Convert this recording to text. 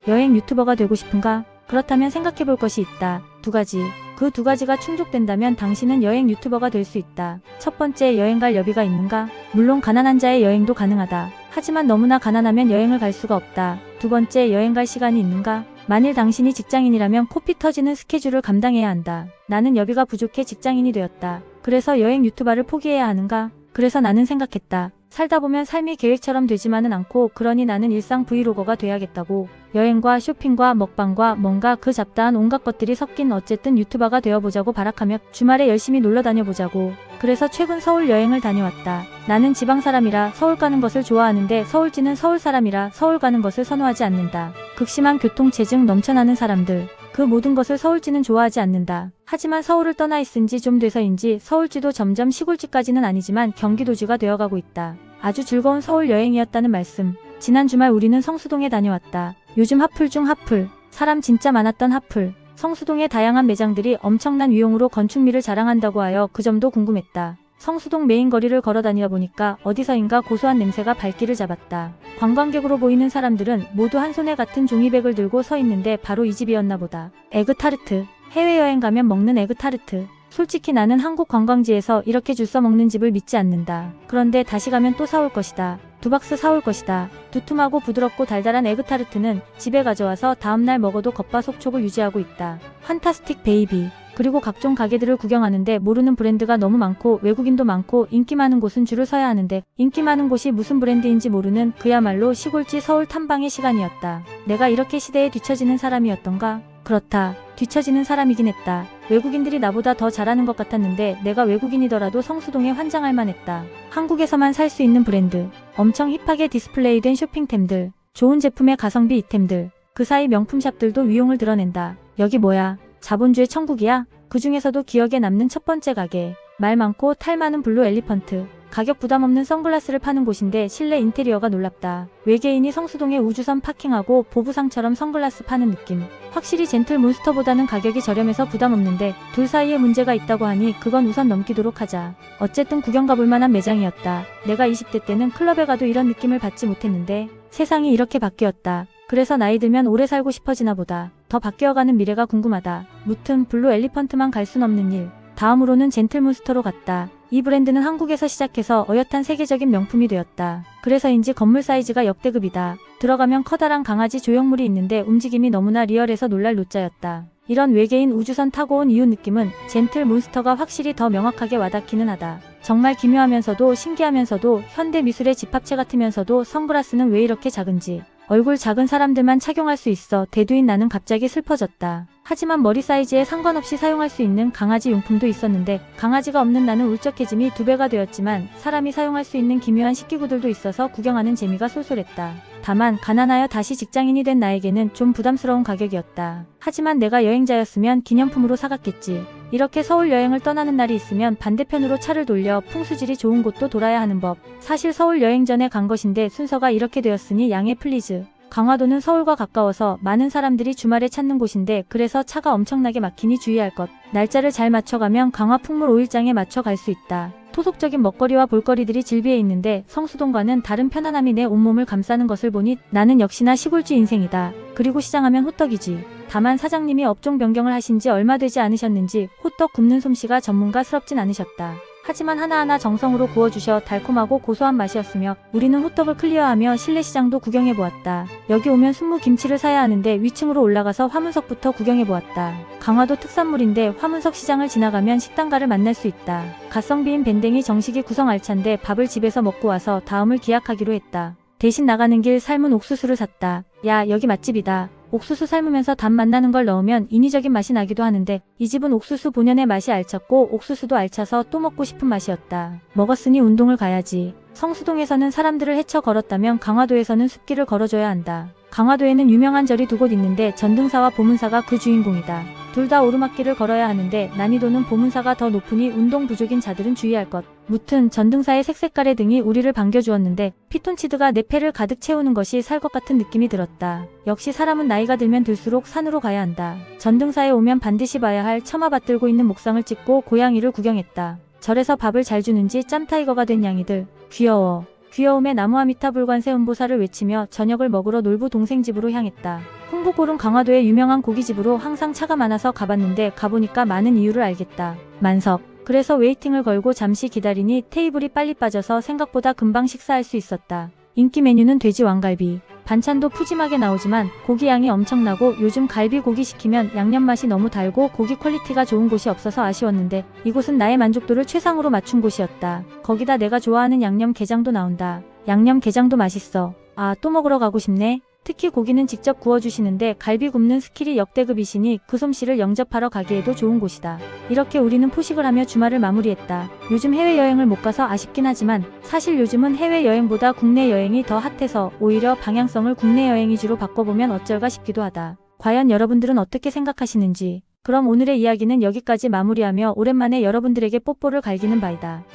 여행 유튜버가 되고 싶은가? 그렇다면 생각해볼 것이 있다. 두 가지. 그 두 가지가 충족된다면 당신은 여행 유튜버가 될 수 있다. 첫 번째, 여행 갈 여비가 있는가? 물론 가난한 자의 여행도 가능하다. 하지만 너무나 가난하면 여행을 갈 수가 없다. 두 번째, 여행 갈 시간이 있는가? 만일 당신이 직장인이라면 코피 터지는 스케줄을 감당해야 한다. 나는 여비가 부족해 직장인이 되었다. 그래서 여행 유튜버를 포기해야 하는가? 그래서 나는 생각했다. 살다 보면 삶이 계획처럼 되지만은 않고, 그러니 나는 일상 브이로거가 돼야겠다고. 여행과 쇼핑과 먹방과 뭔가 그 잡다한 온갖 것들이 섞인 어쨌든 유튜버가 되어보자고 발악하며 주말에 열심히 놀러 다녀보자고. 그래서 최근 서울 여행을 다녀왔다. 나는 지방 사람이라 서울 가는 것을 좋아하는데 서울지는 서울 사람이라 서울 가는 것을 선호하지 않는다. 극심한 교통체증 넘쳐나는 사람들. 그 모든 것을 서울지는 좋아하지 않는다. 하지만 서울을 떠나 있은 지 좀 돼서인지 서울지도 점점 시골지까지는 아니지만 경기도지가 되어가고 있다. 아주 즐거운 서울 여행이었다는 말씀. 지난 주말 우리는 성수동에 다녀왔다. 요즘 핫플 중 핫플. 사람 진짜 많았던 핫플. 성수동의 다양한 매장들이 엄청난 위용으로 건축미를 자랑한다고 하여 그 점도 궁금했다. 성수동 메인 거리를 걸어다니다 보니까 어디서인가 고소한 냄새가 발길을 잡았다. 관광객으로 보이는 사람들은 모두 한 손에 같은 종이백을 들고 서 있는데 바로 이 집이었나 보다. 에그타르트. 해외여행 가면 먹는 에그타르트. 솔직히 나는 한국 관광지에서 이렇게 줄 서 먹는 집을 믿지 않는다. 그런데 다시 가면 또 사올 것이다. 두 박스 사올 것이다. 두툼하고 부드럽고 달달한 에그타르트는 집에 가져와서 다음날 먹어도 겉바속촉을 유지하고 있다. 판타스틱 베이비. 그리고 각종 가게들을 구경하는데 모르는 브랜드가 너무 많고 외국인도 많고 인기 많은 곳은 줄을 서야 하는데 인기 많은 곳이 무슨 브랜드인지 모르는 그야말로 시골지 서울 탐방의 시간이었다. 내가 이렇게 시대에 뒤처지는 사람이었던가? 그렇다. 뒤처지는 사람이긴 했다. 외국인들이 나보다 더 잘하는 것 같았는데 내가 외국인이더라도 성수동에 환장할 만했다. 한국에서만 살 수 있는 브랜드. 엄청 힙하게 디스플레이된 쇼핑템들. 좋은 제품의 가성비 이템들. 그 사이 명품샵들도 위용을 드러낸다. 여기 뭐야? 자본주의 천국이야? 그 중에서도 기억에 남는 첫 번째 가게. 말 많고 탈 많은 블루 엘리펀트. 가격 부담 없는 선글라스를 파는 곳인데 실내 인테리어가 놀랍다. 외계인이 성수동에 우주선 파킹하고 보부상처럼 선글라스 파는 느낌. 확실히 젠틀 몬스터보다는 가격이 저렴해서 부담 없는데 둘 사이에 문제가 있다고 하니 그건 우선 넘기도록 하자. 어쨌든 구경 가볼 만한 매장이었다. 내가 20대 때는 클럽에 가도 이런 느낌을 받지 못했는데 세상이 이렇게 바뀌었다. 그래서 나이 들면 오래 살고 싶어지나 보다. 더 바뀌어가는 미래가 궁금하다. 무튼 블루 엘리펀트만 갈 순 없는 일. 다음으로는 젠틀몬스터로 갔다. 이 브랜드는 한국에서 시작해서 어엿한 세계적인 명품이 되었다. 그래서인지 건물 사이즈가 역대급이다. 들어가면 커다란 강아지 조형물이 있는데 움직임이 너무나 리얼해서 놀랄 노짜였다. 이런 외계인 우주선 타고 온 이유 느낌은 젠틀몬스터가 확실히 더 명확하게 와닿기는 하다. 정말 기묘하면서도 신기하면서도 현대 미술의 집합체 같으면서도 선글라스는 왜 이렇게 작은지. 얼굴 작은 사람들만 착용할 수 있어 대두인 나는 갑자기 슬퍼졌다. 하지만 머리 사이즈에 상관없이 사용할 수 있는 강아지 용품도 있었는데 강아지가 없는 나는 울적해짐이 2배가 되었지만 사람이 사용할 수 있는 기묘한 식기구들도 있어서 구경하는 재미가 쏠쏠했다. 다만 가난하여 다시 직장인이 된 나에게는 좀 부담스러운 가격이었다. 하지만 내가 여행자였으면 기념품으로 사갔겠지. 이렇게 서울 여행을 떠나는 날이 있으면 반대편으로 차를 돌려 풍수질이 좋은 곳도 돌아야 하는 법. 사실 서울 여행 전에 간 것인데 순서가 이렇게 되었으니 양해 플리즈. 강화도는 서울과 가까워서 많은 사람들이 주말에 찾는 곳인데 그래서 차가 엄청나게 막히니 주의할 것. 날짜를 잘 맞춰가면 강화 풍물 5일장에 맞춰 갈 수 있다. 토속적인 먹거리와 볼거리들이 질비해 있는데 성수동과는 다른 편안함이 내 온몸을 감싸는 것을 보니 나는 역시나 시골쥐 인생이다. 그리고 시장하면 호떡이지. 다만 사장님이 업종 변경을 하신 지 얼마 되지 않으셨는지 호떡 굽는 솜씨가 전문가스럽진 않으셨다. 하지만 하나하나 정성으로 구워주셔 달콤하고 고소한 맛이었으며 우리는 호떡을 클리어하며 실내시장도 구경해보았다. 여기 오면 순무 김치를 사야 하는데 위층으로 올라가서 화문석부터 구경해보았다. 강화도 특산물인데 화문석 시장을 지나가면 식당가를 만날 수 있다. 가성비인 밴댕이 정식이 구성 알찬데 밥을 집에서 먹고 와서 다음을 기약하기로 했다. 대신 나가는 길 삶은 옥수수를 샀다. 야, 여기 맛집이다. 옥수수 삶으면서 담 만나는 걸 넣으면 인위적인 맛이 나기도 하는데 이 집은 옥수수 본연의 맛이 알찼고 옥수수도 알차서 또 먹고 싶은 맛이었다. 먹었으니 운동을 가야지. 성수동에서는 사람들을 헤쳐 걸었다면 강화도에서는 숲길을 걸어줘야 한다. 강화도에는 유명한 절이 두 곳 있는데 전등사와 보문사가 그 주인공이다. 둘 다 오르막길을 걸어야 하는데 난이도는 보문사가 더 높으니 운동 부족인 자들은 주의할 것. 무튼 전등사의 색색깔의 등이 우리를 반겨주었는데 피톤치드가 내 폐를 가득 채우는 것이 살 것 같은 느낌이 들었다. 역시 사람은 나이가 들면 들수록 산으로 가야 한다. 전등사에 오면 반드시 봐야 할 처마밭 들고 있는 목상을 찍고 고양이를 구경했다. 절에서 밥을 잘 주는지 짬타이거가 된 양이들. 귀여워. 귀여움에 나무아미타불관 세음보살을 외치며 저녁을 먹으러 놀부 동생 집으로 향했다. 흥북오름 강화도의 유명한 고깃집으로 항상 차가 많아서 가봤는데 가보니까 많은 이유를 알겠다. 만석. 그래서 웨이팅을 걸고 잠시 기다리니 테이블이 빨리 빠져서 생각보다 금방 식사할 수 있었다. 인기 메뉴는 돼지 왕갈비. 반찬도 푸짐하게 나오지만 고기 양이 엄청나고 요즘 갈비 고기 시키면 양념 맛이 너무 달고 고기 퀄리티가 좋은 곳이 없어서 아쉬웠는데 이곳은 나의 만족도를 최상으로 맞춘 곳이었다. 거기다 내가 좋아하는 양념 게장도 나온다. 양념 게장도 맛있어. 아, 또 먹으러 가고 싶네. 특히 고기는 직접 구워주시는데 갈비 굽는 스킬이 역대급이시니 그 솜씨를 영접하러 가기에도 좋은 곳이다. 이렇게 우리는 포식을 하며 주말을 마무리했다. 요즘 해외여행을 못 가서 아쉽긴 하지만 사실 요즘은 해외여행보다 국내 여행이 더 핫해서 오히려 방향성을 국내 여행 위주로 바꿔보면 어쩔까 싶기도 하다. 과연 여러분들은 어떻게 생각하시는지. 그럼 오늘의 이야기는 여기까지 마무리하며 오랜만에 여러분들에게 뽀뽀를 갈기는 바이다.